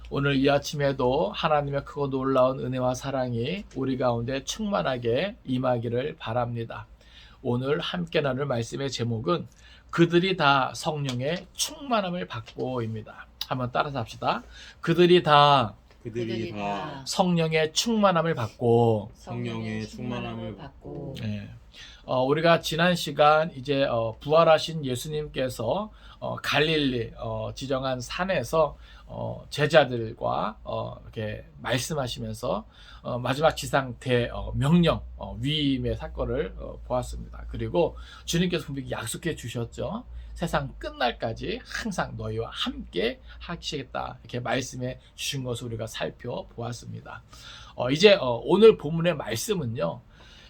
오늘 이 아침에도 하나님의 크고 놀라운 은혜와 사랑이 우리 가운데 충만하게 임하기를 바랍니다. 오늘 함께 나눌 말씀의 제목은 그들이 다 성령의 충만함을 받고입니다. 한번 따라서 합시다. 그들이 다 그들이 다 성령의 충만함을 받고. 성령의 충만함을 받고 네. 우리가 지난 시간 이제 부활하신 예수님께서 갈릴리 지정한 산에서 제자들과 이렇게 말씀하시면서 마지막 지상 명령 위임의 사건을 보았습니다. 그리고 주님께서 분명히 약속해 주셨죠. 세상 끝날까지 항상 너희와 함께 하시겠다, 이렇게 말씀해 주신 것을 우리가 살펴보았습니다. 이제 오늘 본문의 말씀은요,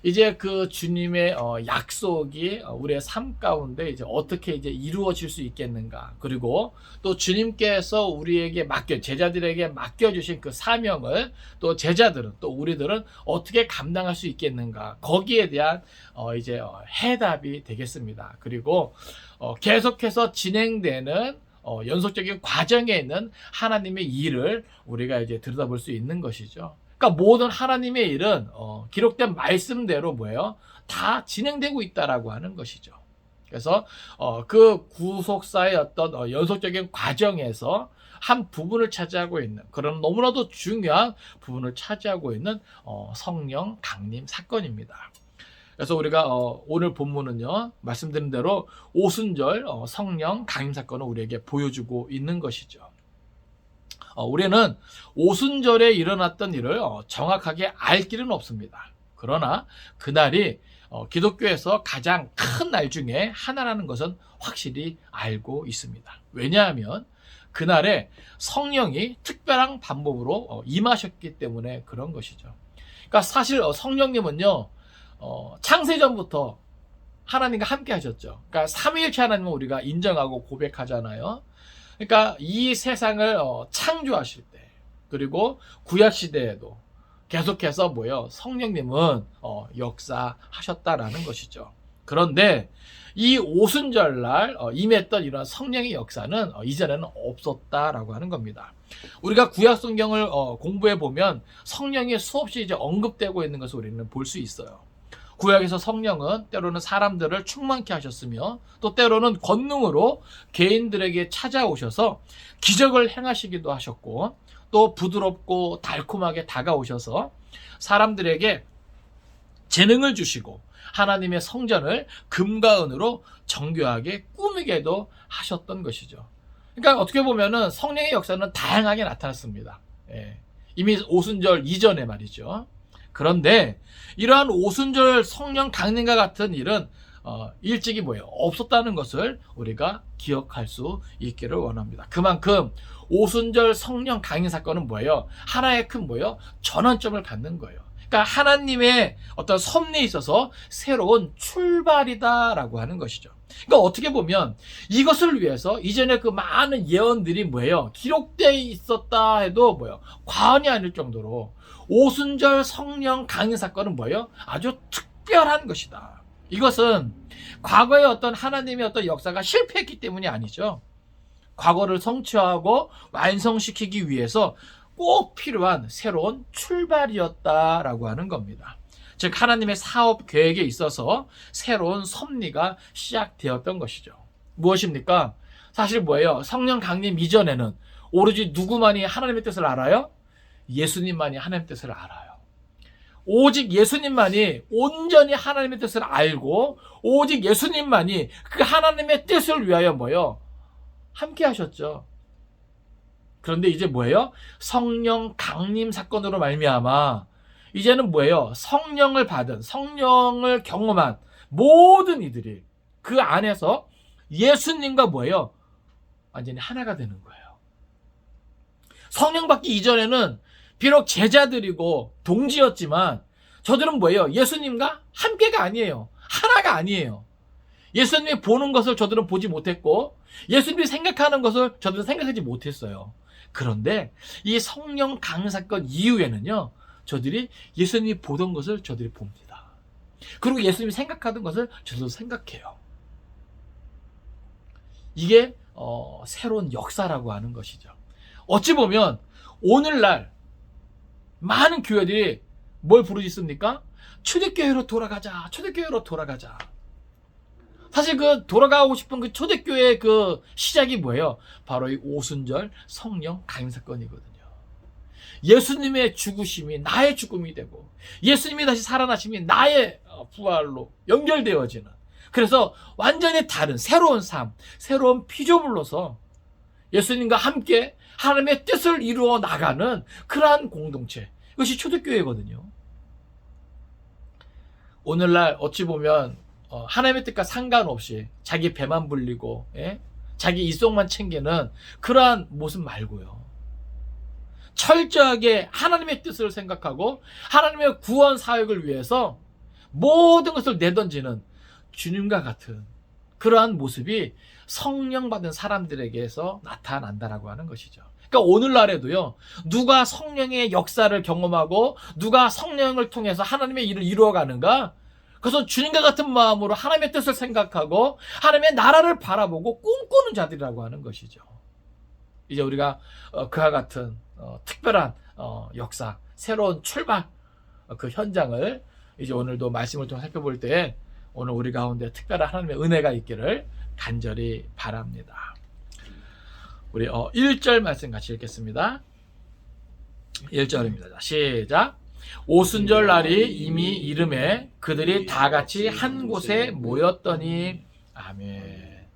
이제 그 주님의 약속이 우리의 삶 가운데 이제 어떻게 이제 이루어질 수 있겠는가, 그리고 또 주님께서 우리에게 제자들에게 맡겨주신 그 사명을 또 제자들은, 또 우리들은 어떻게 감당할 수 있겠는가, 거기에 대한 이제 해답이 되겠습니다. 그리고 계속해서 진행되는 연속적인 과정에 있는 하나님의 일을 우리가 이제 들여다볼 수 있는 것이죠. 그러니까 모든 하나님의 일은 기록된 말씀대로 뭐예요? 다 진행되고 있다라고 하는 것이죠. 그래서 그 구속사의 어떤 연속적인 과정에서 한 부분을 차지하고 있는, 그런 너무나도 중요한 부분을 차지하고 있는 성령 강림 사건입니다. 그래서 우리가 오늘 본문은요, 말씀드린 대로 오순절 성령 강림 사건을 우리에게 보여주고 있는 것이죠. 우리는 오순절에 일어났던 일을 정확하게 알 길은 없습니다. 그러나 그날이 기독교에서 가장 큰 날 중에 하나라는 것은 확실히 알고 있습니다. 왜냐하면 그날에 성령이 특별한 방법으로 임하셨기 때문에 그런 것이죠. 그러니까 사실 성령님은요, 창세전부터 하나님과 함께 하셨죠. 그러니까 삼위일체 하나님은 우리가 인정하고 고백하잖아요. 그러니까 이 세상을 창조하실 때, 그리고 구약 시대에도 계속해서 성령님은 역사하셨다라는 것이죠. 그런데 이 오순절날 임했던 이런 성령의 역사는 이전에는 없었다라고 하는 겁니다. 우리가 구약 성경을 공부해 보면 성령이 수없이 이제 언급되고 있는 것을 우리는 볼 수 있어요. 구약에서 성령은 때로는 사람들을 충만케 하셨으며, 또 때로는 권능으로 개인들에게 찾아오셔서 기적을 행하시기도 하셨고, 또 부드럽고 달콤하게 다가오셔서 사람들에게 재능을 주시고 하나님의 성전을 금과 은으로 정교하게 꾸미게도 하셨던 것이죠. 그러니까 어떻게 보면은 성령의 역사는 다양하게 나타났습니다. 이미 오순절 이전에 말이죠. 그런데 이러한 오순절 성령 강림과 같은 일은 일찍이 없었다는 것을 우리가 기억할 수 있기를 원합니다. 그만큼 오순절 성령 강림 사건은 하나의 큰 전환점을 갖는 거예요. 그러니까 하나님의 어떤 섭리에 있어서 새로운 출발이다라고 하는 것이죠. 그러니까 어떻게 보면 이것을 위해서 이전에 그 많은 예언들이 기록되어 있었다 해도 과언이 아닐 정도로 오순절 성령 강림 사건은 아주 특별한 것이다. 이것은 과거의 어떤 하나님의 어떤 역사가 실패했기 때문이 아니죠. 과거를 성취하고 완성시키기 위해서 꼭 필요한 새로운 출발이었다라고 하는 겁니다. 즉 하나님의 사업 계획에 있어서 새로운 섭리가 시작되었던 것이죠. 무엇입니까? 사실 성령 강림 이전에는 오로지 누구만이 하나님의 뜻을 알아요? 예수님만이 하나님의 뜻을 알아요. 오직 예수님만이 온전히 하나님의 뜻을 알고, 오직 예수님만이 그 하나님의 뜻을 위하여 함께 하셨죠. 그런데 이제 성령 강림 사건으로 말미암아 이제는 성령을 받은, 성령을 경험한 모든 이들이 그 안에서 예수님과 완전히 하나가 되는 거예요. 성령 받기 이전에는 비록 제자들이고 동지였지만 저들은 예수님과 함께가 아니에요. 하나가 아니에요. 예수님이 보는 것을 저들은 보지 못했고, 예수님이 생각하는 것을 저들은 생각하지 못했어요. 그런데 이 성령 강림 사건 이후에는요, 저들이 예수님이 보던 것을 저들이 봅니다. 그리고 예수님이 생각하던 것을 저들도 생각해요. 이게 새로운 역사라고 하는 것이죠. 어찌 보면 오늘날 많은 교회들이 뭘 부르짖습니까? 초대교회로 돌아가자. 초대교회로 돌아가자. 사실 그 돌아가고 싶은 그 초대교회의 그 시작이 뭐예요? 바로 이 오순절 성령 강림 사건이거든요. 예수님의 죽으심이 나의 죽음이 되고 예수님이 다시 살아나심이 나의 부활로 연결되어지는, 그래서 완전히 다른 새로운 삶, 새로운 피조물로서 예수님과 함께 하나님의 뜻을 이루어 나가는 그러한 공동체, 이것이 초대교회거든요. 오늘날 어찌 보면 하나님의 뜻과 상관없이 자기 배만 불리고 자기 이속만 챙기는 그러한 모습 말고요, 철저하게 하나님의 뜻을 생각하고 하나님의 구원 사역을 위해서 모든 것을 내던지는 주님과 같은 그러한 모습이 성령 받은 사람들에게서 나타난다라고 하는 것이죠. 그러니까 오늘날에도요, 누가 성령의 역사를 경험하고 누가 성령을 통해서 하나님의 일을 이루어가는가? 그것은 주님과 같은 마음으로 하나님의 뜻을 생각하고 하나님의 나라를 바라보고 꿈꾸는 자들이라고 하는 것이죠. 이제 우리가 그와 같은 특별한 역사, 새로운 출발, 그 현장을 이제 오늘도 말씀을 통해 살펴볼 때 오늘 우리 가운데 특별한 하나님의 은혜가 있기를 간절히 바랍니다. 우리 1절 말씀 같이 읽겠습니다. 1절입니다. 시작. 오순절 날이 이미 이름에 그들이 다 같이 한 곳에 모였더니. 아멘.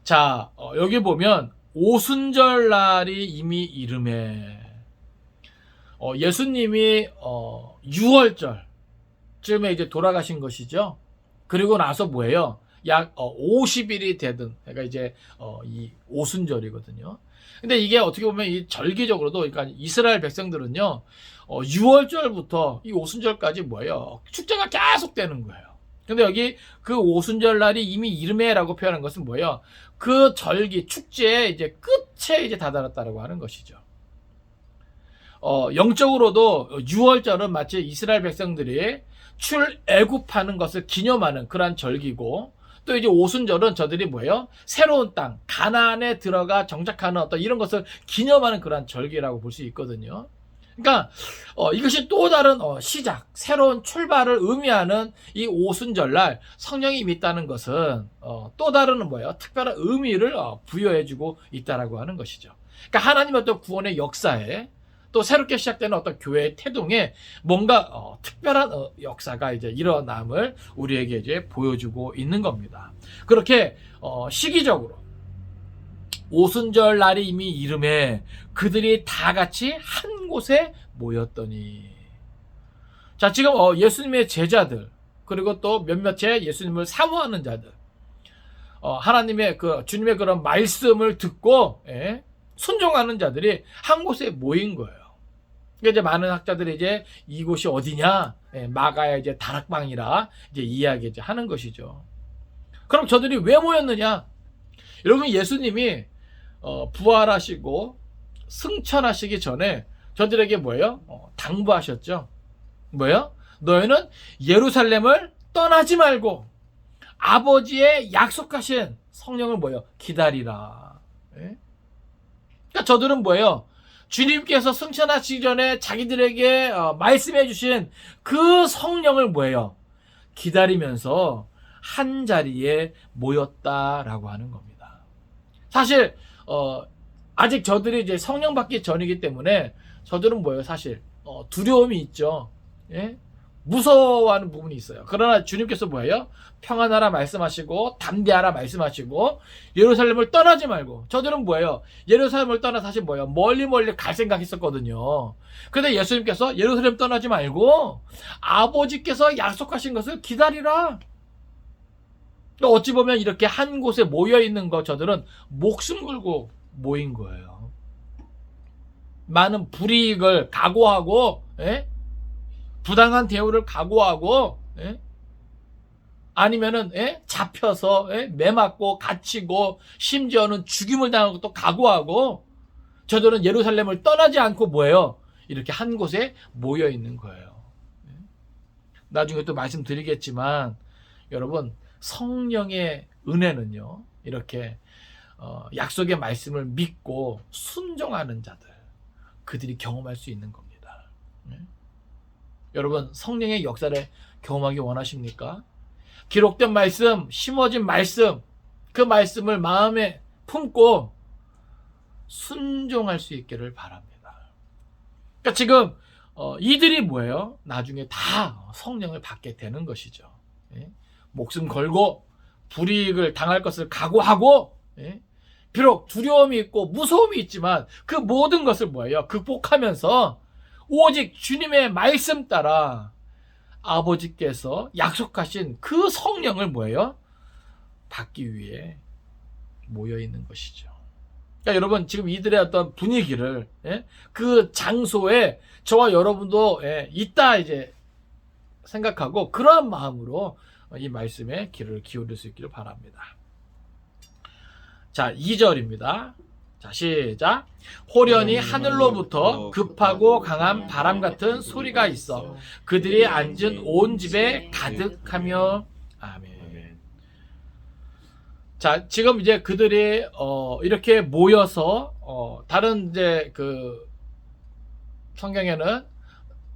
자, 여기 보면 오순절 날이 이미 이름에, 예수님이 6월절쯤에 이제 돌아가신 것이죠. 그리고 나서 뭐예요? 약 50일이 되든, 그러니까 이제 이 오순절이거든요. 근데 이게 어떻게 보면 이 절기적으로도, 그러니까 이스라엘 백성들은요, 6월절부터 이 오순절까지 뭐예요? 축제가 계속 되는 거예요. 근데 여기 그 오순절 날이 이미 이름에라고 표현한 것은 뭐예요? 그 절기 축제의 이제 끝에 이제 다다랐다라고 하는 것이죠. 영적으로도 6월절은 마치 이스라엘 백성들이 출애굽하는 것을 기념하는 그러한 절기고, 또 이제 오순절은 저들이 뭐예요? 새로운 땅, 가나안에 들어가 정착하는 어떤 이런 것을 기념하는 그러한 절기라고 볼 수 있거든요. 그러니까 이것이 또 다른 시작, 새로운 출발을 의미하는 이 오순절날 성령이 임했다는 것은 또 다른 뭐예요? 특별한 의미를 부여해주고 있다라고 하는 것이죠. 그러니까 하나님의 어떤 구원의 역사에, 또 새롭게 시작되는 어떤 교회의 태동에 뭔가 특별한 역사가 이제 일어남을 우리에게 이제 보여주고 있는 겁니다. 그렇게 시기적으로 오순절 날이 이미 이름에 그들이 다 같이 한 곳에 모였더니. 자, 지금 예수님의 제자들, 그리고 또 몇몇의 예수님을 사모하는 자들, 하나님의 주님의 그런 말씀을 듣고 순종하는 자들이 한 곳에 모인 거예요. 그러니까 이제 많은 학자들이 이제 이곳이 어디냐, 마가의 이제 다락방이라 이제 이야기 이제 하는 것이죠. 그럼 저들이 왜 모였느냐? 여러분, 예수님이 부활하시고 승천하시기 전에 저들에게 뭐예요? 당부하셨죠. 뭐예요? 너희는 예루살렘을 떠나지 말고 아버지의 약속하신 성령을 뭐예요? 기다리라. 그러니까 저들은 뭐예요? 주님께서 승천하시기 전에 자기들에게 말씀해 주신 그 성령을 뭐예요? 기다리면서 한 자리에 모였다라고 하는 겁니다. 사실 아직 저들이 이제 성령 받기 전이기 때문에 저들은 뭐예요? 사실 두려움이 있죠. 예? 무서워하는 부분이 있어요. 그러나 주님께서 뭐예요? 평안하라 말씀하시고 담대하라 말씀하시고 예루살렘을 떠나지 말고, 저들은 뭐예요? 예루살렘을 떠나 사실 뭐예요? 멀리 갈 생각했었거든요. 그런데 예수님께서 예루살렘 떠나지 말고 아버지께서 약속하신 것을 기다리라. 어찌 보면 이렇게 한 곳에 모여 있는 거, 저들은 목숨 걸고 모인 거예요. 많은 불이익을 각오하고, 부당한 대우를 각오하고, 아니면은 잡혀서 매맞고 갇히고 심지어는 죽임을 당한 것도 각오하고, 저들은 예루살렘을 떠나지 않고 뭐예요? 이렇게 한 곳에 모여 있는 거예요. 나중에 또 말씀드리겠지만 여러분, 성령의 은혜는요, 이렇게 약속의 말씀을 믿고 순종하는 자들, 그들이 경험할 수 있는 겁니다. 여러분, 성령의 역사를 경험하기 원하십니까? 기록된 말씀, 심어진 말씀, 그 말씀을 마음에 품고 순종할 수 있기를 바랍니다. 그러니까 지금 이들이 뭐예요? 나중에 다 성령을 받게 되는 것이죠. 목숨 걸고 불이익을 당할 것을 각오하고, 비록 두려움이 있고 무서움이 있지만 그 모든 것을 뭐예요? 극복하면서 오직 주님의 말씀 따라 아버지께서 약속하신 그 성령을 뭐예요? 받기 위해 모여 있는 것이죠. 그러니까 여러분, 지금 이들의 어떤 분위기를, 그 장소에 저와 여러분도 있다 이제 생각하고 그러한 마음으로 이 말씀에 귀를 기울일 수 있기를 바랍니다. 자, 2절입니다. 자, 시작. 호련히 하늘로부터 급하고 강한 바람 같은 소리가 있어 그들이 앉은 온 집에 가득하며. 아멘. 자, 지금 이제 그들이 이렇게 모여서 다른 이제 그 성경에는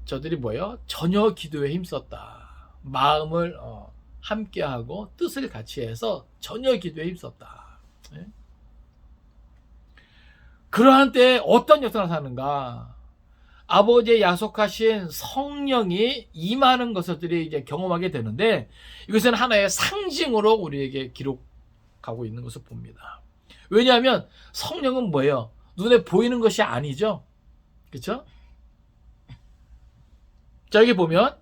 저들이 뭐예요? 전혀 기도에 힘썼다. 마음을 함께하고 뜻을 같이 해서 전혀 기도에 힘썼다. 그러한 때에 어떤 역사가 사는가? 아버지의 약속하신 성령이 임하는 것들이 이제 경험하게 되는데, 이것은 하나의 상징으로 우리에게 기록하고 있는 것을 봅니다. 왜냐하면 성령은 뭐예요? 눈에 보이는 것이 아니죠. 그렇죠? 자, 여기 보면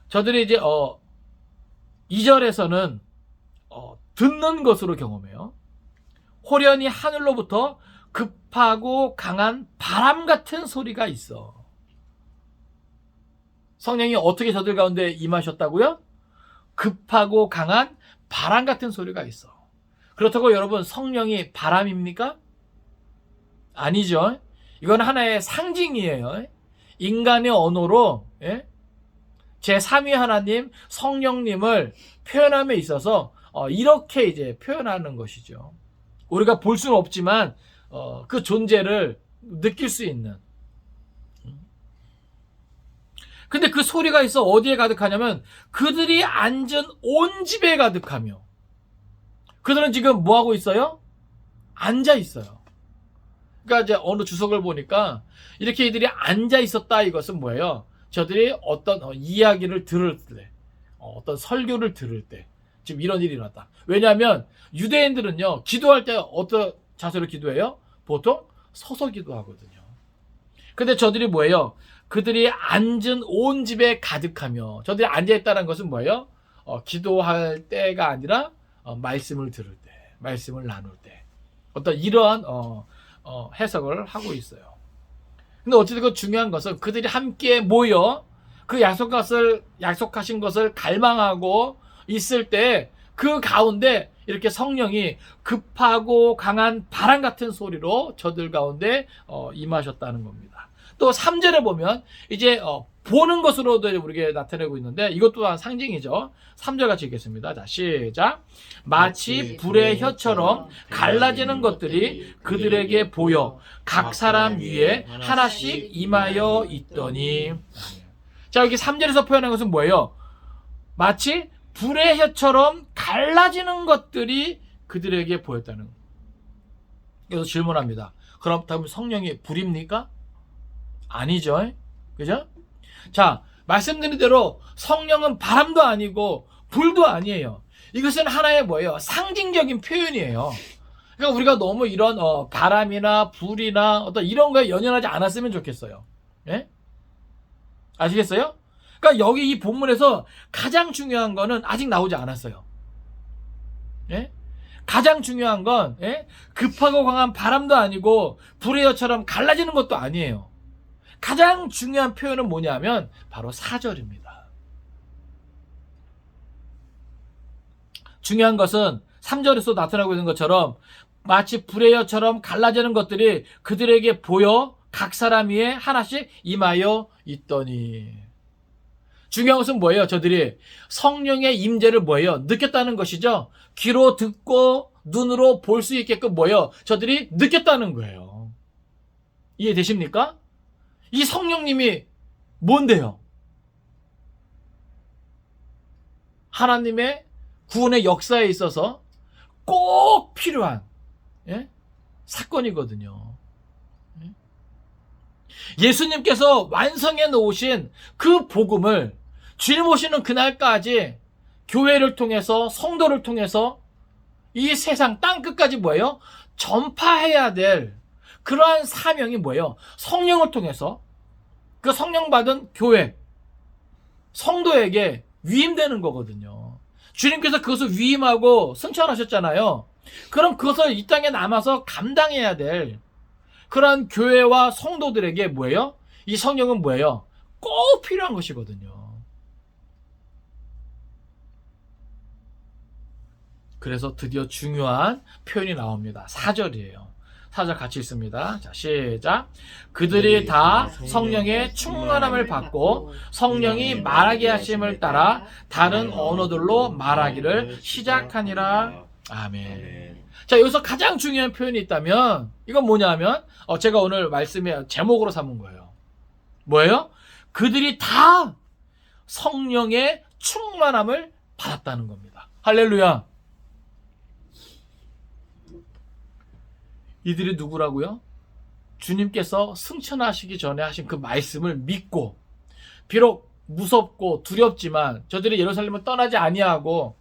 저들이 이제 2절에서는 듣는 것으로 경험해요. 호련히 하늘로부터 급하고 강한 바람 같은 소리가 있어. 성령이 어떻게 저들 가운데 임하셨다고요? 급하고 강한 바람 같은 소리가 있어. 그렇다고 여러분, 성령이 바람입니까? 아니죠. 이건 하나의 상징이에요. 인간의 언어로 제3위 하나님 성령님을 표현함에 있어서 이렇게 이제 표현하는 것이죠. 우리가 볼 수는 없지만 그 존재를 느낄 수 있는. 근데 그 소리가 있어 어디에 가득하냐면 그들이 앉은 온 집에 가득하며. 그들은 지금 뭐 하고 있어요? 앉아 있어요. 그러니까 이제 어느 주석을 보니까 이렇게 이들이 앉아 있었다, 이것은 뭐예요? 저들이 어떤 이야기를 들을 때, 어떤 설교를 들을 때 지금 이런 일이 일어났다. 왜냐하면 유대인들은요, 기도할 때 어떤 자세로 기도해요? 보통 서서 기도하거든요. 근데 저들이 뭐예요? 그들이 앉은 온 집에 가득하며. 저들이 앉아있다는 것은 뭐예요? 기도할 때가 아니라 말씀을 들을 때, 말씀을 나눌 때, 어떤 이러한 해석을 하고 있어요. 근데 어쨌든 중요한 것은 그들이 함께 모여 그 약속하신 것을 갈망하고 있을 때 그 가운데 이렇게 성령이 급하고 강한 바람 같은 소리로 저들 가운데 임하셨다는 겁니다. 또 3절에 보면 이제 보는 것으로도 우리에게 나타내고 있는데 이것 또한 상징이죠. 3절 같이 읽겠습니다. 자, 시작. 마치 불의 혀처럼 갈라지는 것들이 그들에게 보여 각 사람 위에 하나씩 임하여 있더니. 자, 여기 3절에서 표현한 것은 뭐예요? 마치 불의 혀처럼 갈라지는 것들이 그들에게 보였다는. 그래서 질문합니다. 그렇다면 성령이 불입니까? 아니죠. 그죠? 자, 말씀드린 대로 성령은 바람도 아니고 불도 아니에요. 이것은 하나의 뭐예요? 상징적인 표현이에요. 그러니까 우리가 너무 이런 바람이나 불이나 어떤 이런 거에 연연하지 않았으면 좋겠어요. 예? 아시겠어요? 그러니까 여기 이 본문에서 가장 중요한 거는 아직 나오지 않았어요. 예? 가장 중요한 건 급하고 강한 바람도 아니고 불의 혀처럼 갈라지는 것도 아니에요. 가장 중요한 표현은 뭐냐면 바로 4절입니다. 중요한 것은 3절에서 나타나고 있는 것처럼 마치 불의 혀처럼 갈라지는 것들이 그들에게 보여 각 사람 위에 하나씩 임하여 있더니. 중요한 것은 뭐예요? 저들이 성령의 임재를 뭐예요? 느꼈다는 것이죠. 귀로 듣고 눈으로 볼 수 있게끔 뭐예요? 저들이 느꼈다는 거예요. 이해되십니까? 이 성령님이 뭔데요? 하나님의 구원의 역사에 있어서 꼭 필요한 사건이거든요. 예수님께서 완성해 놓으신 그 복음을 주님 오시는 그날까지 교회를 통해서 성도를 통해서 이 세상 땅끝까지 뭐예요? 전파해야 될 그러한 사명이 뭐예요? 성령을 통해서 그 성령 받은 교회 성도에게 위임되는 거거든요. 주님께서 그것을 위임하고 승천하셨잖아요. 그럼 그것을 이 땅에 남아서 감당해야 될 그런 교회와 성도들에게 뭐예요? 이 성령은 뭐예요? 꼭 필요한 것이거든요. 그래서 드디어 중요한 표현이 나옵니다. 4절이에요. 4절 같이 읽습니다. 자, 시작. 그들이 다 성령의 충만함을 받고 성령이 말하게 하심을 따라 다른 언어들로 말하기를 시작하니라. 아멘. 자, 여기서 가장 중요한 표현이 있다면 이건 뭐냐면 제가 오늘 말씀의 제목으로 삼은 거예요. 뭐예요? 그들이 다 성령의 충만함을 받았다는 겁니다. 할렐루야. 이들이 누구라고요? 주님께서 승천하시기 전에 하신 그 말씀을 믿고 비록 무섭고 두렵지만 저들이 예루살렘을 떠나지 아니하고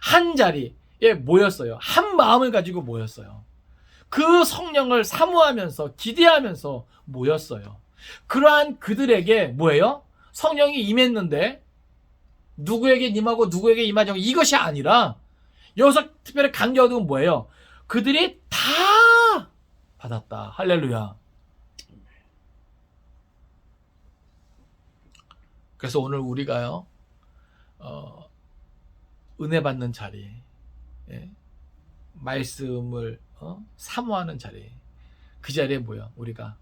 한 자리에 모였어요. 한 마음을 가지고 모였어요. 그 성령을 사모하면서 기대하면서 모였어요. 그러한 그들에게 뭐예요? 성령이 임했는데 누구에게 임하고 누구에게 임하지 않고 이것이 아니라 여기서 특별히 강조하는 건 뭐예요? 그들이 다 받았다. 할렐루야. 그래서 오늘 우리가요 은혜 받는 자리, 말씀을 사모하는 자리, 그 자리에 뭐야 우리가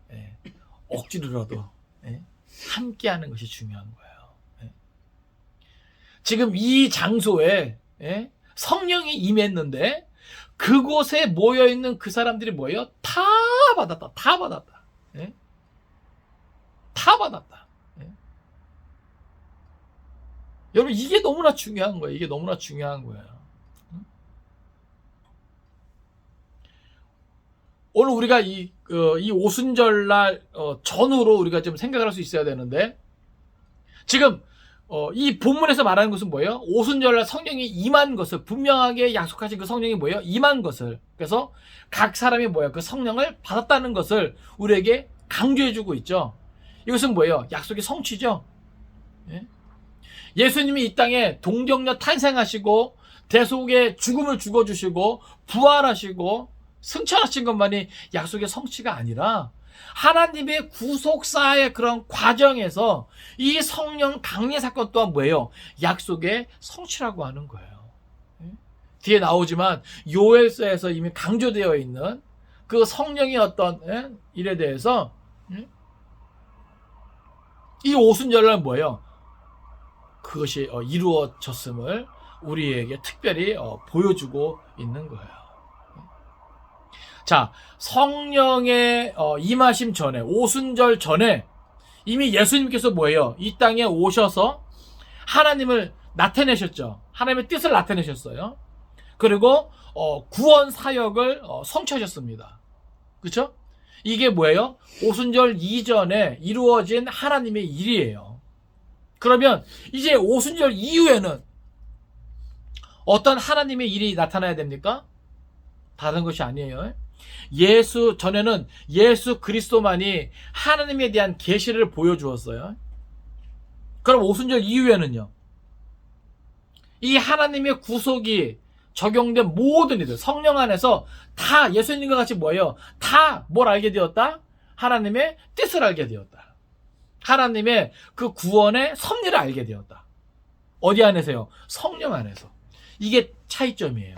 억지로라도 함께하는 것이 중요한 거예요. 지금 이 장소에 성령이 임했는데 그곳에 모여있는 그 사람들이 뭐예요? 다 받았다. 다 받았다. 다 받았다. 여러분 이게 너무나 중요한 거예요. 이게 너무나 중요한 거예요. 오늘 우리가 이 오순절날 전후로 우리가 좀 생각을 할 수 있어야 되는데 지금 이 본문에서 말하는 것은 뭐예요? 오순절날 성령이 임한 것을 분명하게 약속하신 그 성령이 뭐예요? 임한 것을. 그래서 각 사람이 뭐예요? 그 성령을 받았다는 것을 우리에게 강조해주고 있죠. 이것은 뭐예요? 약속의 성취죠. 예수님이 이 땅에 동정녀 탄생하시고 대속의 죽음을 죽어주시고 부활하시고 승천하신 것만이 약속의 성취가 아니라 하나님의 구속사의 그런 과정에서 이 성령 강림 사건 또한 뭐예요? 약속의 성취라고 하는 거예요. 뒤에 나오지만 요엘서에서 이미 강조되어 있는 그 성령의 어떤 일에 대해서 이 오순절날 뭐예요? 그것이 이루어졌음을 우리에게 특별히 보여주고 있는 거예요. 자, 성령의 임하심 전에, 오순절 전에 이미 예수님께서 뭐예요? 이 땅에 오셔서 하나님을 나타내셨죠. 하나님의 뜻을 나타내셨어요. 그리고 구원 사역을 성취하셨습니다. 그렇죠? 이게 뭐예요? 오순절 이전에 이루어진 하나님의 일이에요. 그러면 이제 오순절 이후에는 어떤 하나님의 일이 나타나야 됩니까? 다른 것이 아니에요. 전에는 예수 그리스도만이 하나님에 대한 계시를 보여주었어요. 그럼 오순절 이후에는요, 이 하나님의 구속이 적용된 모든 이들, 성령 안에서 다 예수님과 같이 뭐예요? 다 뭘 알게 되었다? 하나님의 뜻을 알게 되었다. 하나님의 그 구원의 섭리를 알게 되었다. 어디 안에서요? 성령 안에서. 이게 차이점이에요.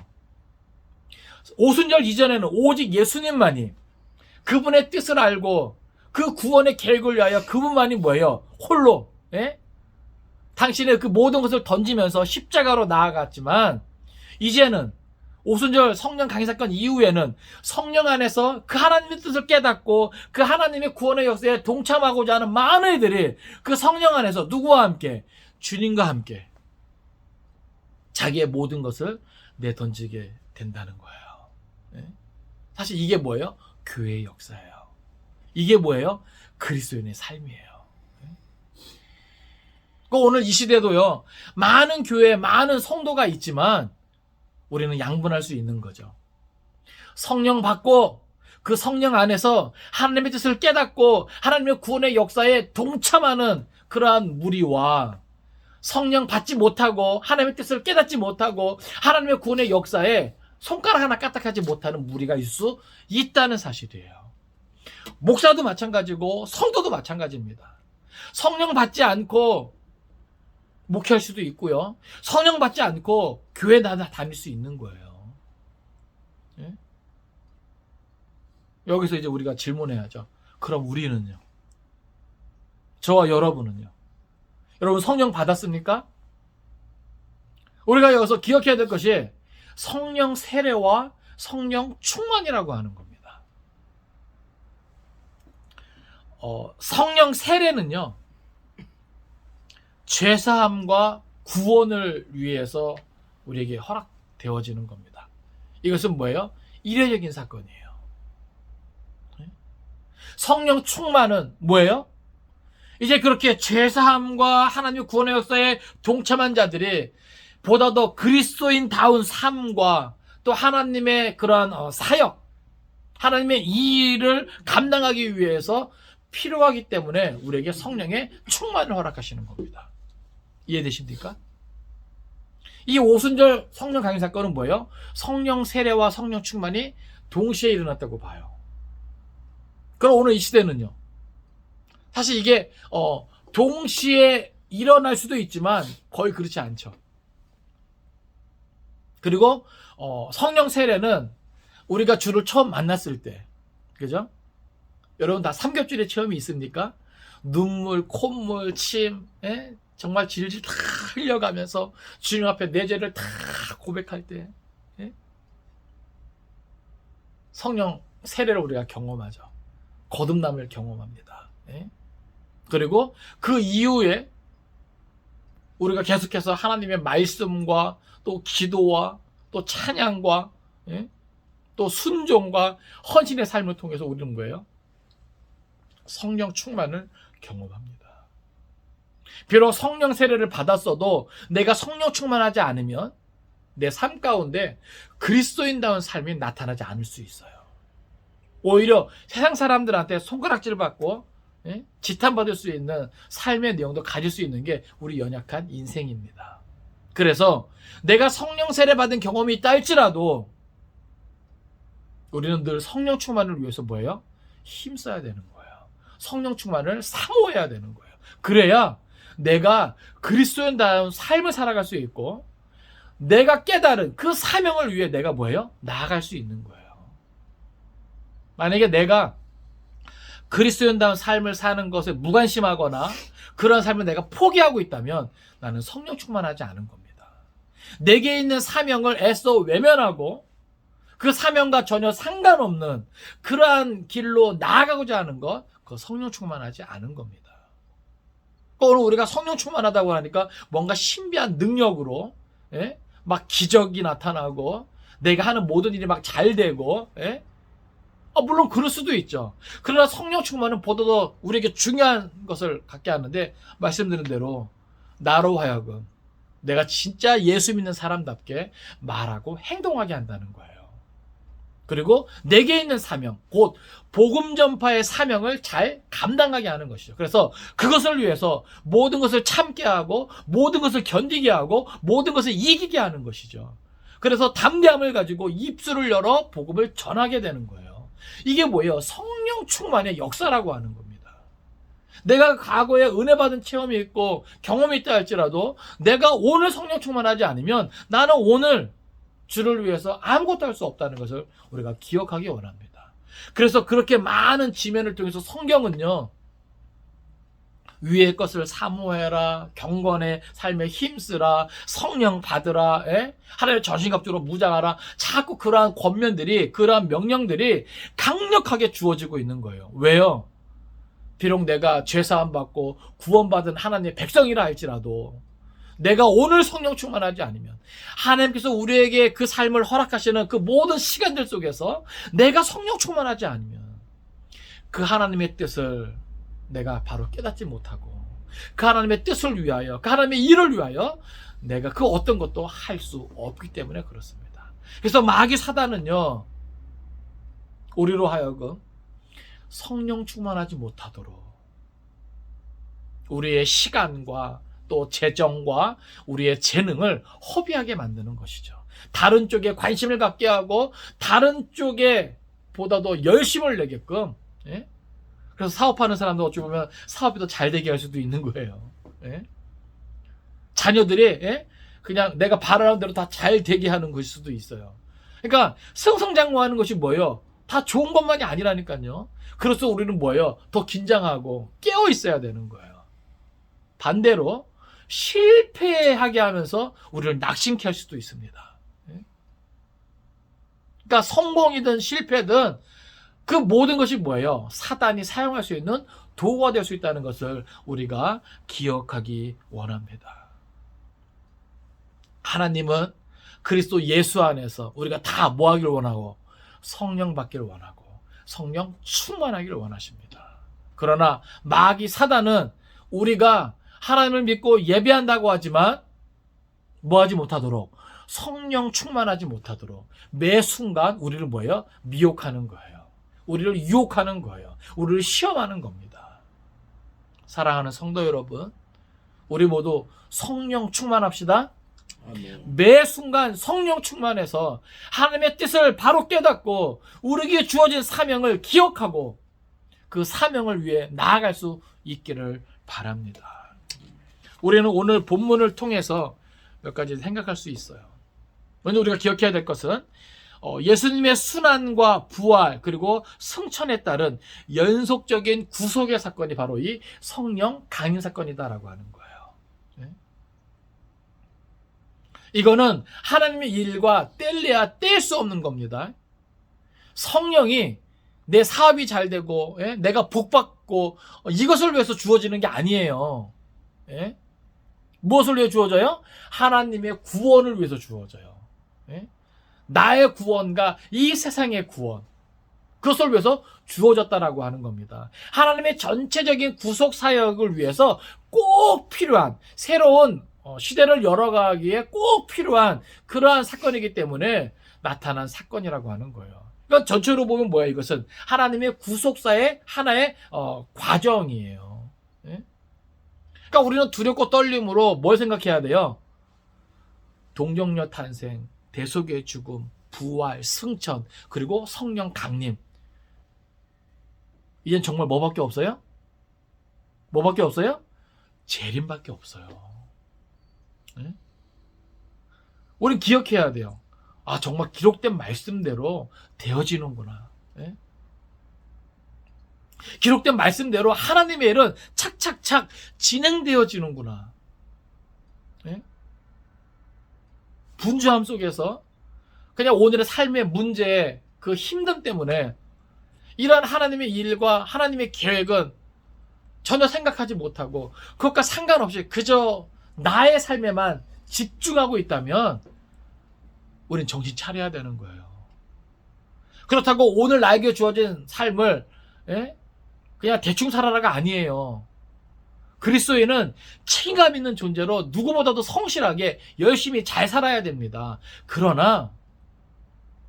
오순절 이전에는 오직 예수님만이 그분의 뜻을 알고 그 구원의 계획을 위하여 그분만이 뭐예요? 홀로 당신의 그 모든 것을 던지면서 십자가로 나아갔지만 이제는 오순절 성령 강림 사건 이후에는 성령 안에서 그 하나님의 뜻을 깨닫고 그 하나님의 구원의 역사에 동참하고자 하는 많은 이들이 그 성령 안에서 누구와 함께? 주님과 함께 자기의 모든 것을 내던지게 된다는 거예요. 네? 사실 이게 뭐예요? 교회의 역사예요. 이게 뭐예요? 그리스도인의 삶이에요. 오늘 이 시대도요, 많은 교회, 많은 성도가 있지만 우리는 양분할 수 있는 거죠. 성령 받고 그 성령 안에서 하나님의 뜻을 깨닫고 하나님의 구원의 역사에 동참하는 그러한 무리와 성령 받지 못하고 하나님의 뜻을 깨닫지 못하고 하나님의 구원의 역사에 손가락 하나 까딱하지 못하는 무리가 있을 수 있다는 사실이에요. 목사도 마찬가지고 성도도 마찬가지입니다. 성령 받지 않고 목회할 수도 있고요. 성령 받지 않고 교회 다닐 수 있는 거예요. 예? 여기서 이제 우리가 질문해야죠. 그럼 우리는요? 저와 여러분은요? 여러분 성령 받았습니까? 우리가 여기서 기억해야 될 것이 성령 세례와 성령 충만이라고 하는 겁니다. 성령 세례는요, 죄사함과 구원을 위해서 우리에게 허락되어지는 겁니다. 이것은 뭐예요? 이례적인 사건이에요. 성령 충만은 뭐예요? 이제 그렇게 죄사함과 하나님의 구원의 역사에 동참한 자들이 보다 더 그리스도인다운 삶과 또 하나님의 그러한 사역, 하나님의 이 일을 감당하기 위해서 필요하기 때문에 우리에게 성령의 충만을 허락하시는 겁니다. 이해되십니까? 이 오순절 성령 강림 사건은 뭐예요? 성령 세례와 성령 충만이 동시에 일어났다고 봐요. 그럼 오늘 이 시대는요, 사실 이게 동시에 일어날 수도 있지만 거의 그렇지 않죠. 그리고 성령 세례는 우리가 주를 처음 만났을 때, 그죠? 여러분 다 삼겹줄의 체험이 있습니까? 눈물, 콧물, 침, 예? 정말 질질 다 흘려가면서 주님 앞에 내 죄를 다 고백할 때, 예? 성령 세례를 우리가 경험하죠. 거듭남을 경험합니다. 예? 그리고 그 이후에 우리가 계속해서 하나님의 말씀과 또 기도와 또 찬양과, 예? 또 순종과 헌신의 삶을 통해서 우리는 뭐예요? 성령 충만을 경험합니다. 비록 성령 세례를 받았어도 내가 성령 충만하지 않으면 내 삶 가운데 그리스도인다운 삶이 나타나지 않을 수 있어요. 오히려 세상 사람들한테 손가락질 받고, 예? 지탄받을 수 있는 삶의 내용도 가질 수 있는 게 우리 연약한 인생입니다. 그래서 내가 성령 세례 받은 경험이 있다 할지라도 우리는 늘 성령 충만을 위해서 뭐예요? 힘써야 되는 거예요. 성령 충만을 사모해야 되는 거예요. 그래야 내가 그리스도인다운 삶을 살아갈 수 있고 내가 깨달은 그 사명을 위해 내가 뭐예요? 나아갈 수 있는 거예요. 만약에 내가 그리스도인다운 삶을 사는 것에 무관심하거나 그런 삶을 내가 포기하고 있다면 나는 성령 충만하지 않은 겁니다. 내게 있는 사명을 애써 외면하고 그 사명과 전혀 상관없는 그러한 길로 나아가고자 하는 것, 그거 성령 충만하지 않은 겁니다. 오늘 우리가 성령 충만하다고 하니까 뭔가 신비한 능력으로, 예? 막 기적이 나타나고 내가 하는 모든 일이 막 잘 되고, 예? 물론 그럴 수도 있죠. 그러나 성령 충만은 보다 더 우리에게 중요한 것을 갖게 하는데, 말씀드린 대로 나로 하여금 내가 진짜 예수 믿는 사람답게 말하고 행동하게 한다는 거예요. 그리고 내게 있는 사명, 곧 복음 전파의 사명을 잘 감당하게 하는 것이죠. 그래서 그것을 위해서 모든 것을 참게 하고 모든 것을 견디게 하고 모든 것을 이기게 하는 것이죠. 그래서 담대함을 가지고 입술을 열어 복음을 전하게 되는 거예요. 이게 뭐예요? 성령 충만의 역사라고 하는 겁니다. 내가 과거에 은혜 받은 체험이 있고 경험이 있다 할지라도 내가 오늘 성령 충만하지 않으면 나는 오늘 주를 위해서 아무것도 할 수 없다는 것을 우리가 기억하기 원합니다. 그래서 그렇게 많은 지면을 통해서 성경은요, 위의 것을 사모해라, 경건의 삶에 힘쓰라, 성령 받으라, 하나님의 전신갑주로 무장하라. 자꾸 그러한 권면들이, 그러한 명령들이 강력하게 주어지고 있는 거예요. 왜요? 비록 내가 죄사함 받고 구원받은 하나님의 백성이라 할지라도 내가 오늘 성령 충만하지 않으면, 하나님께서 우리에게 그 삶을 허락하시는 그 모든 시간들 속에서 내가 성령 충만하지 않으면 그 하나님의 뜻을 내가 바로 깨닫지 못하고 그 하나님의 뜻을 위하여, 그 하나님의 일을 위하여 내가 그 어떤 것도 할 수 없기 때문에 그렇습니다. 그래서 마귀 사단은요, 우리로 하여금 성령 충만하지 못하도록 우리의 시간과 또 재정과 우리의 재능을 허비하게 만드는 것이죠. 다른 쪽에 관심을 갖게 하고 다른 쪽에 보다도 열심을 내게끔, 그래서 사업하는 사람도 어찌 보면 사업이 더 잘 되게 할 수도 있는 거예요. 자녀들이 그냥 내가 바라는 대로 다 잘 되게 하는 것일 수도 있어요. 그러니까 승승장구하는 것이 뭐예요? 다 좋은 것만이 아니라니까요. 그래서 우리는 뭐예요? 더 긴장하고 깨어 있어야 되는 거예요. 반대로 실패하게 하면서 우리를 낙심케 할 수도 있습니다. 그러니까 성공이든 실패든 그 모든 것이 뭐예요? 사단이 사용할 수 있는 도구가 될 수 있다는 것을 우리가 기억하기 원합니다. 하나님은 그리스도 예수 안에서 우리가 다 뭐 하기를 원하고? 성령 받기를 원하고 성령 충만하기를 원하십니다. 그러나 마귀 사단은 우리가 하나님을 믿고 예배한다고 하지만 뭐 하지 못하도록, 성령 충만하지 못하도록 매 순간 우리를 뭐예요? 미혹하는 거예요. 우리를 유혹하는 거예요. 우리를 시험하는 겁니다. 사랑하는 성도 여러분, 우리 모두 성령 충만합시다. 매 순간 성령 충만해서 하나님의 뜻을 바로 깨닫고 우리에게 주어진 사명을 기억하고 그 사명을 위해 나아갈 수 있기를 바랍니다. 우리는 오늘 본문을 통해서 몇 가지 생각할 수 있어요. 먼저 우리가 기억해야 될 것은 예수님의 순환과 부활 그리고 승천에 따른 연속적인 구속의 사건이 바로 이 성령 강림 사건이다라고 하는 거예요. 이거는 하나님의 일과 뗄래야 뗄 수 없는 겁니다. 성령이 내 사업이 잘 되고 내가 복받고 이것을 위해서 주어지는 게 아니에요. 무엇을 위해 주어져요? 하나님의 구원을 위해서 주어져요. 나의 구원과 이 세상의 구원, 그것을 위해서 주어졌다라고 하는 겁니다. 하나님의 전체적인 구속 사역을 위해서 꼭 필요한, 새로운 시대를 열어가기에 꼭 필요한 그러한 사건이기 때문에 나타난 사건이라고 하는 거예요. 그러니까 전체로 보면 뭐야? 이것은 하나님의 구속사의 하나의 과정이에요. 그러니까 우리는 두렵고 떨림으로 뭘 생각해야 돼요? 동정녀 탄생, 대속의 죽음, 부활, 승천, 그리고 성령 강림. 이젠 정말 뭐밖에 없어요? 뭐밖에 없어요? 재림밖에 없어요. 우린 기억해야 돼요. 아, 정말 기록된 말씀대로 되어지는구나. 기록된 말씀대로 하나님의 일은 착착착 진행되어지는구나. 분주함 속에서 그냥 오늘의 삶의 문제, 그 힘듦 때문에 이러한 하나님의 일과 하나님의 계획은 전혀 생각하지 못하고 그것과 상관없이 그저 나의 삶에만 집중하고 있다면 우린 정신 차려야 되는 거예요. 그렇다고 오늘 나에게 주어진 삶을 그냥 대충 살아라가 아니에요. 그리스도인은 책임감 있는 존재로 누구보다도 성실하게 열심히 잘 살아야 됩니다. 그러나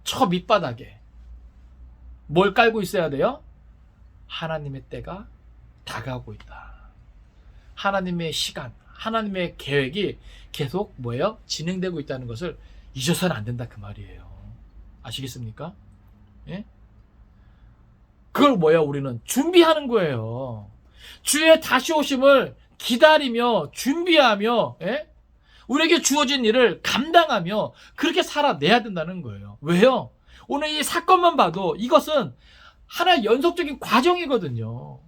저 밑바닥에 뭘 깔고 있어야 돼요? 하나님의 때가 다가오고 있다. 하나님의 시간, 하나님의 계획이 계속 뭐예요? 진행되고 있다는 것을 잊어서는 안 된다 그 말이에요. 아시겠습니까? 그걸 뭐예요? 우리는 준비하는 거예요. 주의 다시 오심을 기다리며 준비하며 우리에게 주어진 일을 감당하며 그렇게 살아내야 된다는 거예요. 왜요? 오늘 이 사건만 봐도 이것은 하나의 연속적인 과정이거든요.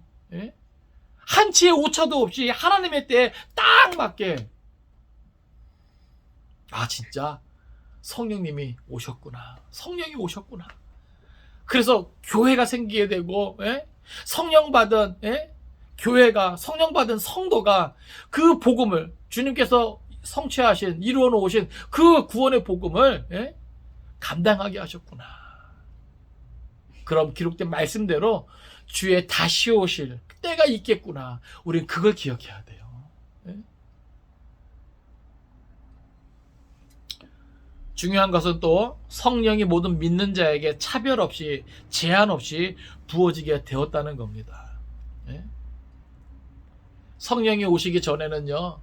한 한치의 오차도 없이 하나님의 때에 딱 맞게, 아 진짜 성령님이 오셨구나, 성령이 오셨구나. 그래서 교회가 생기게 되고, 예? 성령 받은, 예? 교회가, 성령 받은 성도가 그 복음을, 주님께서 성취하신, 이루어 놓으신 그 구원의 복음을, 예? 감당하게 하셨구나. 그럼 기록된 말씀대로 주의 다시 오실 때가 있겠구나. 우리는 그걸 기억해야 돼요. 예? 중요한 것은 또 성령이 모든 믿는 자에게 차별 없이, 제한 없이 부어지게 되었다는 겁니다. 예? 성령이 오시기 전에는요,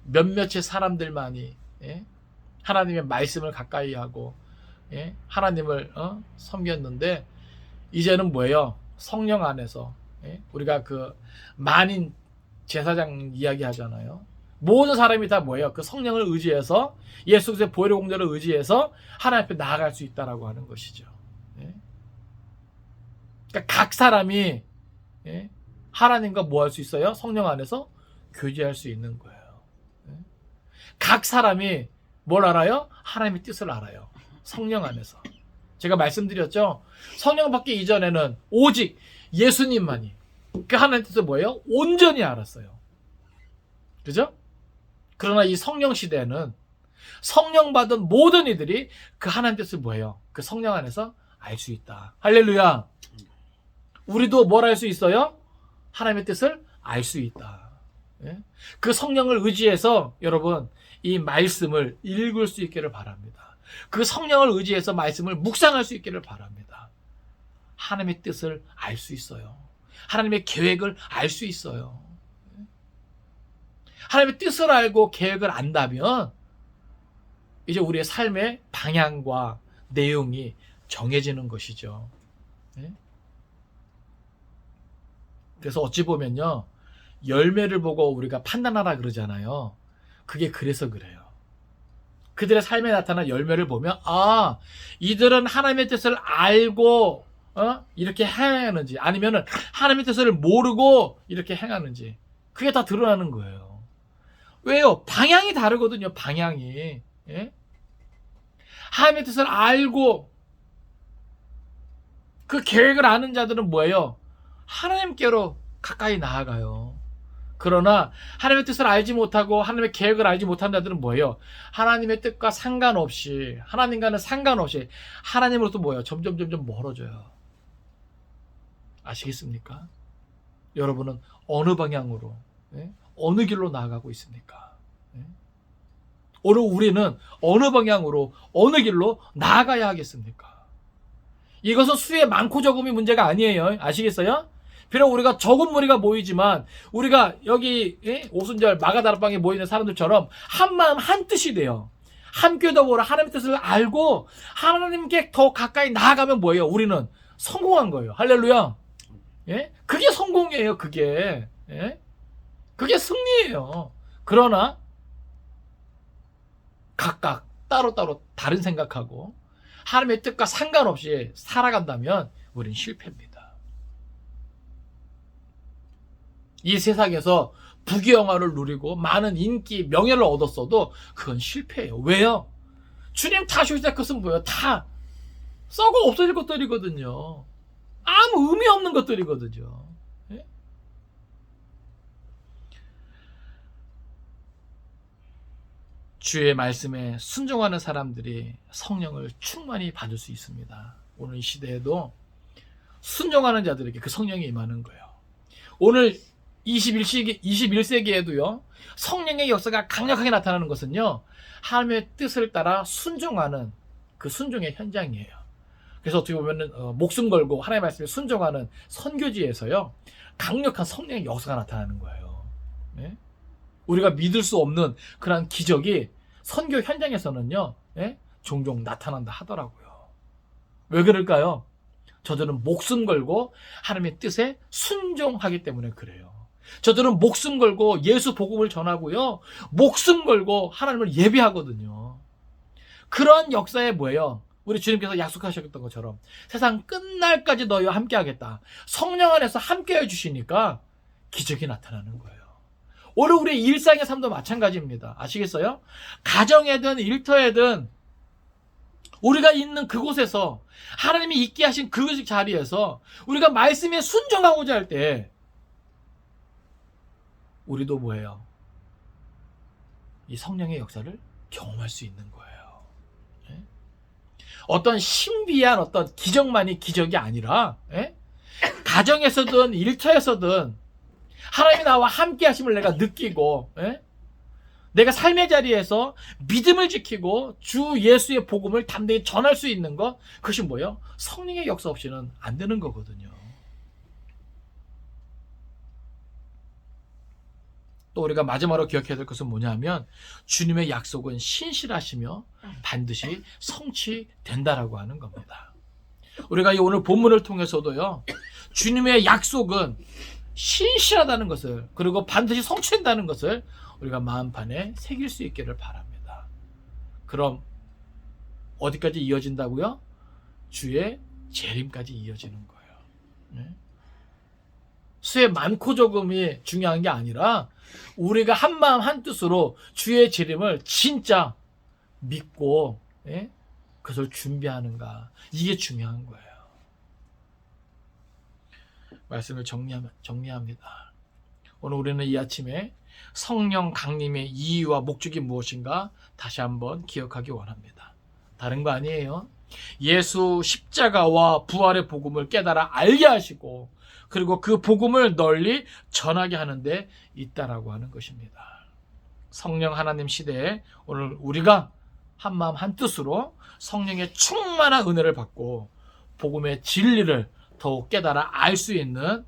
몇몇의 사람들만이, 예? 하나님의 말씀을 가까이 하고, 예? 하나님을 섬겼는데, 이제는 뭐예요? 성령 안에서, 예? 우리가 그 만인 제사장 이야기 하잖아요. 모든 사람이 다 뭐예요? 그 성령을 의지해서, 예수 그리스도의 보혈의 공로를 의지해서 하나님 앞에 나아갈 수 있다라고 하는 것이죠. 예? 그러니까 각 사람이, 예? 하나님과 뭐 할 수 있어요? 성령 안에서 교제할 수 있는 거예요. 예? 각 사람이 뭘 알아요? 하나님의 뜻을 알아요. 성령 안에서. 제가 말씀드렸죠? 성령 받기 이전에는 오직 예수님만이 그 하나님의 뜻을 뭐예요? 온전히 알았어요. 그죠? 그러나 이 성령 시대에는 성령 받은 모든 이들이 그 하나님 뜻을 뭐예요? 그 성령 안에서 알 수 있다. 할렐루야. 우리도 뭘 알 수 있어요? 하나님의 뜻을 알 수 있다. 예? 그 성령을 의지해서 여러분 이 말씀을 읽을 수 있기를 바랍니다. 그 성령을 의지해서 말씀을 묵상할 수 있기를 바랍니다. 하나님의 뜻을 알 수 있어요. 하나님의 계획을 알 수 있어요. 하나님의 뜻을 알고 계획을 안다면 이제 우리의 삶의 방향과 내용이 정해지는 것이죠. 네? 그래서 어찌 보면요, 열매를 보고 우리가 판단하라 그러잖아요. 그게 그래서 그래요. 그들의 삶에 나타난 열매를 보면, 아, 이들은 하나님의 뜻을 알고 이렇게 행하는지, 아니면은 하나님의 뜻을 모르고 이렇게 행하는지, 그게 다 드러나는 거예요. 왜요? 방향이 다르거든요. 방향이. 예? 하나님의 뜻을 알고 그 계획을 아는 자들은 뭐예요? 하나님께로 가까이 나아가요. 그러나 하나님의 뜻을 알지 못하고 하나님의 계획을 알지 못한 자들은 뭐예요? 하나님의 뜻과 상관없이, 하나님과는 상관없이 하나님으로부터 뭐예요? 점점 멀어져요. 아시겠습니까? 여러분은 어느 방향으로, 예? 어느 길로 나아가고 있습니까? 예? 오늘 우리는 어느 방향으로, 어느 길로 나아가야 하겠습니까? 이것은 수의 많고 적음이 문제가 아니에요. 아시겠어요? 비록 우리가 적은 무리가 모이지만 우리가 여기 오순절 마가다락방에 모이는 사람들처럼 한 마음 한 뜻이 돼요. 함께 더불어 하나님의 뜻을 알고 하나님께 더 가까이 나아가면 뭐예요? 우리는 성공한 거예요. 할렐루야. 예? 그게 성공이에요. 그게. 예? 그게 승리예요. 그러나 각각 따로따로 다른 생각하고 하나님의 뜻과 상관없이 살아간다면 우리는 실패입니다. 이 세상에서 부귀영화를 누리고 많은 인기, 명예를 얻었어도 그건 실패예요. 왜요? 주님 다시 오실 때 그것은 뭐예요? 다 썩어 없어질 것들이거든요. 아무 의미 없는 것들이거든요. 예? 주의 말씀에 순종하는 사람들이 성령을 충만히 받을 수 있습니다. 오늘 이 시대에도 순종하는 자들에게 그 성령이 임하는 거예요. 오늘 21세기에도요, 성령의 역사가 강력하게 나타나는 것은요, 하나님의 뜻을 따라 순종하는 그 순종의 현장이에요. 그래서 어떻게 보면은 목숨 걸고 하나님의 말씀에 순종하는 선교지에서요, 강력한 성령의 역사가 나타나는 거예요. 네? 우리가 믿을 수 없는 그런 기적이 선교 현장에서는요, 예? 종종 나타난다 하더라고요. 왜 그럴까요? 저들은 목숨 걸고 하나님의 뜻에 순종하기 때문에 그래요. 저들은 목숨 걸고 예수 복음을 전하고요, 목숨 걸고 하나님을 예배하거든요. 그런 역사에 뭐예요? 우리 주님께서 약속하셨던 것처럼 세상 끝날까지 너희와 함께 하겠다. 성령 안에서 함께 해주시니까 기적이 나타나는 거예요. 오늘 우리의 일상의 삶도 마찬가지입니다. 아시겠어요? 가정에든 일터에든 우리가 있는 그곳에서 하나님이 있게 하신 그 자리에서 우리가 말씀에 순종하고자 할 때 우리도 뭐예요? 이 성령의 역사를 경험할 수 있는 거예요. 예? 어떤 신비한 어떤 기적만이 기적이 아니라 예? 가정에서든 일터에서든 하나님이 나와 함께 하심을 내가 느끼고 예? 내가 삶의 자리에서 믿음을 지키고 주 예수의 복음을 담대히 전할 수 있는 것, 그것이 뭐예요? 성령의 역사 없이는 안 되는 거거든요. 또 우리가 마지막으로 기억해야 될 것은 뭐냐면 주님의 약속은 신실하시며 반드시 성취된다라고 하는 겁니다. 우리가 이 오늘 본문을 통해서도요, 주님의 약속은 신실하다는 것을, 그리고 반드시 성취된다는 것을 우리가 마음판에 새길 수 있기를 바랍니다. 그럼 어디까지 이어진다고요? 주의 재림까지 이어지는 거예요. 네? 수의 많고 적음이 중요한 게 아니라 우리가 한마음 한뜻으로 주의 재림을 진짜 믿고 예? 그것을 준비하는가, 이게 중요한 거예요. 말씀을 정리합니다. 오늘 우리는 이 아침에 성령 강림의 이유와 목적이 무엇인가 다시 한번 기억하기 원합니다. 다른 거 아니에요. 예수 십자가와 부활의 복음을 깨달아 알게 하시고 그리고 그 복음을 널리 전하게 하는 데 있다라고 하는 것입니다. 성령 하나님 시대에 오늘 우리가 한마음 한뜻으로 성령의 충만한 은혜를 받고 복음의 진리를 더욱 깨달아 알 수 있는,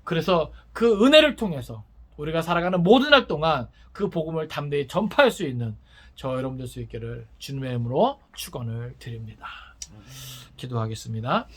그래서 그 은혜를 통해서 우리가 살아가는 모든 날 동안 그 복음을 담대히 전파할 수 있는 저 여러분 될 수 있기를 주님의 이름으로 축원을 드립니다. 기도하겠습니다.